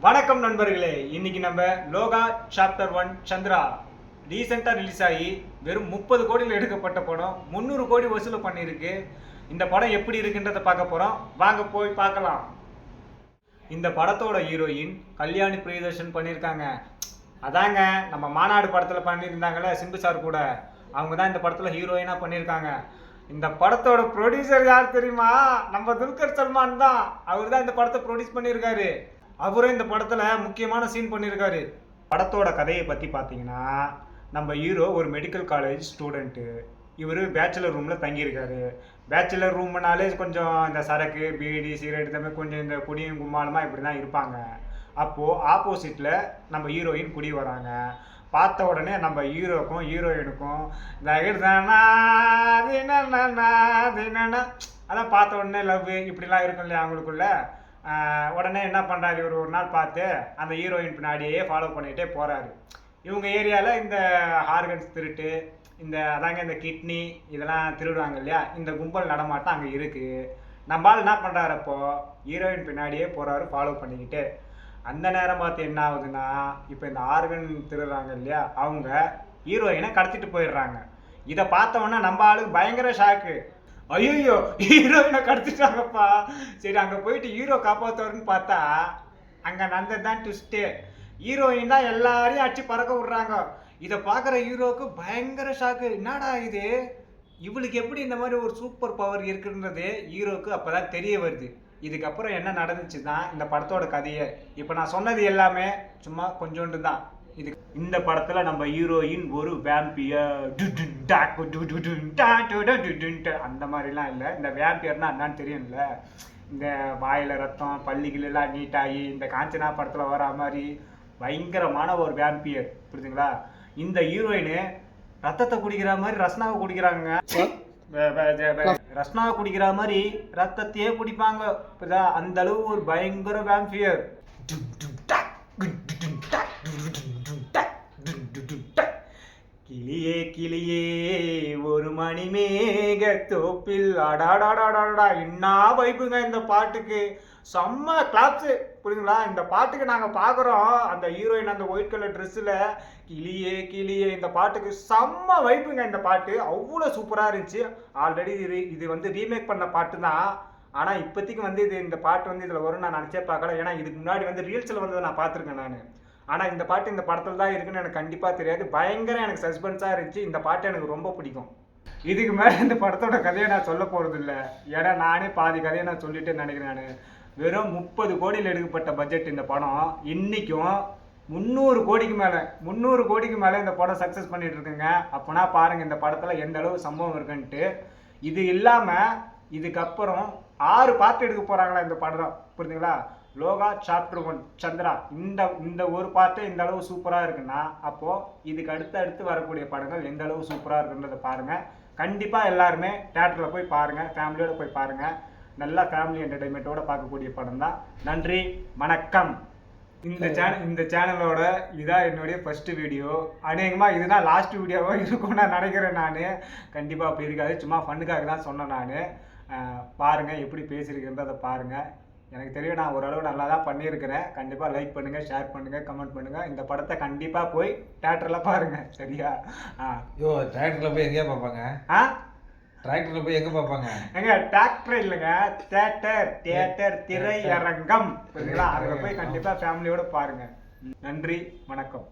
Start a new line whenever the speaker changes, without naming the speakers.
வணக்கம் நண்பர்களே, இன்னைக்கு நம்ம லோகா சாப்டர் 1 சந்திரா ரீசெண்டாக ரிலீஸ் ஆகி வெறும் 30 கோடியில் எடுக்கப்பட்ட படம் 300 கோடி வசூல் பண்ணியிருக்கு. இந்த படம் எப்படி இருக்குன்றதை பார்க்க போகிறோம். வாங்க போய் பார்க்கலாம். இந்த படத்தோட ஹீரோயின் கல்யாணி பிரியதர்ஷன் பண்ணியிருக்காங்க. அதாங்க நம்ம மாநாடு படத்தில் பண்ணியிருந்தாங்கல்ல சிம்பு சார் கூட, அவங்க தான் இந்த படத்தில் ஹீரோயினாக பண்ணியிருக்காங்க. இந்த படத்தோட ப்ரொடியூசர் யார் தெரியுமா? நம்ம துல்கர் சல்மான் தான். அவர் தான் இந்த படத்தை ப்ரொடியூஸ் பண்ணியிருக்காரு. அவரும் இந்த படத்தில் முக்கியமான சீன் பண்ணியிருக்காரு. படத்தோட கதையை பற்றி பார்த்தீங்கன்னா, நம்ம ஹீரோ ஒரு மெடிக்கல் காலேஜ் ஸ்டூடெண்ட்டு. இவர் பேச்சுலர் ரூமில் தங்கியிருக்காரு. பேச்சுலர் ரூம்னாலே கொஞ்சம் இந்த சரக்கு பீடி சிகரெட் இந்த மாதிரி கொஞ்சம் இந்த குடியும் கும்மாளமாக இப்படி தான் இருப்பாங்க. அப்போது ஆப்போசிட்டில் நம்ம ஹீரோயின் குடி வராங்க. பார்த்த உடனே நம்ம ஹீரோக்கும் ஹீரோயினுக்கும் அதான் பார்த்த உடனே லவ் இப்படிலாம் இருக்கும் இல்லையா அவங்களுக்குள்ள. உடனே என்ன பண்ணுறாரு, இவர் ஒரு நாள் பார்த்து அந்த ஹீரோயின் பின்னாடியே ஃபாலோ பண்ணிகிட்டே போகிறாரு. இவங்க ஏரியாவில் இந்த ஆர்கன்ஸ் திருட்டு, இந்த அதாங்க இந்த கிட்னி இதெல்லாம் திருடுவாங்க இல்லையா, இந்த கும்பல் நடமாட்டம் அங்கே இருக்குது. நம்மளால் என்ன பண்ணுறாரு, அப்போது ஹீரோயின் பின்னாடியே போகிறாரு ஃபாலோ பண்ணிக்கிட்டு. அந்த நேரம் பார்த்து என்ன ஆகுதுன்னா, இப்போ இந்த ஆர்கன் திருடுறாங்க இல்லையா, அவங்க ஹீரோயினை கடத்திட்டு போயிடுறாங்க. இதை பார்த்தோன்னா நம்ம ஆளுக்கு பயங்கர ஷாக்கு. ஐயோ ஹீரோயினை கடத்திட்டாங்கப்பா. சரி அங்கே போயிட்டு ஹீரோ காப்பாற்றுவாருன்னு பார்த்தா அங்கே நடந்ததுதான் ட்விஸ்ட்டு. ஹீரோயின் தான் எல்லாரையும் அடிச்சு பறக்க விட்றாங்க. இதை பார்க்குற ஹீரோவுக்கு பயங்கர ஷாக்கு. என்னடா இது, இவளுக்கு எப்படி இந்த மாதிரி ஒரு சூப்பர் பவர் இருக்குன்றது ஹீரோவுக்கு அப்போ தான் தெரிய வருது. இதுக்கப்புறம் என்ன நடந்துச்சு தான் இந்த படத்தோட கதையை. இப்போ நான் சொன்னது எல்லாமே சும்மா கொஞ்சோண்டு தான். இந்த படத்தில் நம்ம ஹீரோயின் ஒரு வேம்பியர் அந்த மாதிரிலாம் இல்லை. இந்த வேம்பியர்னா என்னன்னு தெரியும்ல, இந்த வாயில் ரத்தம் பள்ளிகளெல்லாம் நீட்டாகி இந்த காஞ்சனா படத்தில் வர மாதிரி பயங்கரமான ஒரு வேம்பியர், புரியுதுங்களா? இந்த ஹீரோயின் ரத்தத்தை குடிக்கிற மாதிரி ரஸ்னாவை குடிக்கிறாங்க. ரஸ்னாவை குடிக்கிற மாதிரி ரத்தத்தையே குடிப்பாங்க. அந்த அளவு ஒரு பயங்கர வேம்பியர். கிளியே கிளியே ஒரு மணி மேக தோப்பில் அடாடாடாடாடா. என்ன வைப்புங்க இந்த பாட்டுக்கு, செம்ம கிளாப்ஸு, புரியுதுங்களா? இந்த பாட்டுக்கு நாங்கள் பார்க்குறோம் அந்த ஹீரோயின் அந்த ஒயிட் கலர் ட்ரெஸ்ஸில் கிளியே கிளியே, இந்த பாட்டுக்கு செம்ம வைப்புங்க. இந்த பாட்டு அவ்வளோ சூப்பராக இருந்துச்சு. ஆல்ரெடி இது வந்து ரீமேக் பண்ண பாட்டு தான். ஆனால் இப்போதைக்கு வந்து இந்த பாட்டு வந்து இதில் வரும் நான் நினச்சே பார்க்கல. ஏன்னா இதுக்கு முன்னாடி வந்து ரீல்ஸில் வந்ததை நான் பார்த்துருக்கேன் நான். ஆனால் இந்த பாட்டு இந்த படத்தில் தான் இருக்குன்னு எனக்கு கண்டிப்பாக தெரியாது. பயங்கர எனக்கு சஸ்பென்ஸாக இருந்துச்சு. இந்த பாட்டு எனக்கு ரொம்ப பிடிக்கும். இதுக்கு மேலே இந்த படத்தோட கதையை நான் சொல்ல போகிறது இல்லை. ஏன்னா நானே பாதி கதையை நான் சொல்லிட்டு நினைக்கிறேன். நான் வெறும் 30 கோடியில் எடுக்கப்பட்ட பட்ஜெட் இந்த படம் இன்றைக்கும் 300 கோடிக்கு மேலே இந்த படம் சக்ஸஸ் பண்ணிட்டு இருக்குங்க. அப்போனா பாருங்கள் இந்த படத்தில் எந்த அளவு சம்பவம் இருக்குன்ட்டு. இது இல்லாமல் இதுக்கப்புறம் 6 பார்ட் எடுக்க போகிறாங்களா இந்த படம், புரியுதுங்களா? லோகா சாப்டர் 1 சந்திரா இந்த ஒரு பார்ட்டே இந்த அளவு சூப்பராக இருக்குன்னா, அப்போது இதுக்கு அடுத்து வரக்கூடிய படங்கள் எந்த அளவு சூப்பராக இருக்குன்றதை பாருங்கள். கண்டிப்பாக எல்லாருமே தேட்டரில் போய் பாருங்கள், ஃபேமிலியோடு போய் பாருங்கள். நல்லா ஃபேமிலி என்டர்டைன்மெண்ட்டோடு பார்க்கக்கூடிய படம் தான். நன்றி, வணக்கம். இந்த சேனலோட இதான் என்னுடைய ஃபஸ்ட்டு வீடியோ. அநேகமாக இதுதான் லாஸ்ட் வீடியோவாக இருக்கும் நான் நினைக்கிறேன். நான் கண்டிப்பாக அப்படி இருக்காது, சும்மா ஃபண்ணுக்காக தான் சொன்னேன் நான். பாருங்கள் எப்படி பேசியிருக்கிறத பாருங்கள். எனக்கு தெரியும் நான் ஓரளவு நல்லா தான் பண்ணியிருக்கிறேன். கண்டிப்பாக லைக் பண்ணுங்கள், ஷேர் பண்ணுங்கள், கமெண்ட் பண்ணுங்கள். இந்த படத்தை கண்டிப்பாக போய் தேட்டரில் பாருங்கள், சரியா?
தேட்டரில் போய் எங்கேயா பார்ப்பாங்க? டிராக்டரில் போய் எங்கே பார்ப்பாங்க?
எங்க டிராக்டர் இல்லைங்க, தியேட்டர் திரையரங்கம், புரியுதுங்களா? அங்கே போய் கண்டிப்பாக ஃபேமிலியோடு பாருங்கள். நன்றி, வணக்கம்.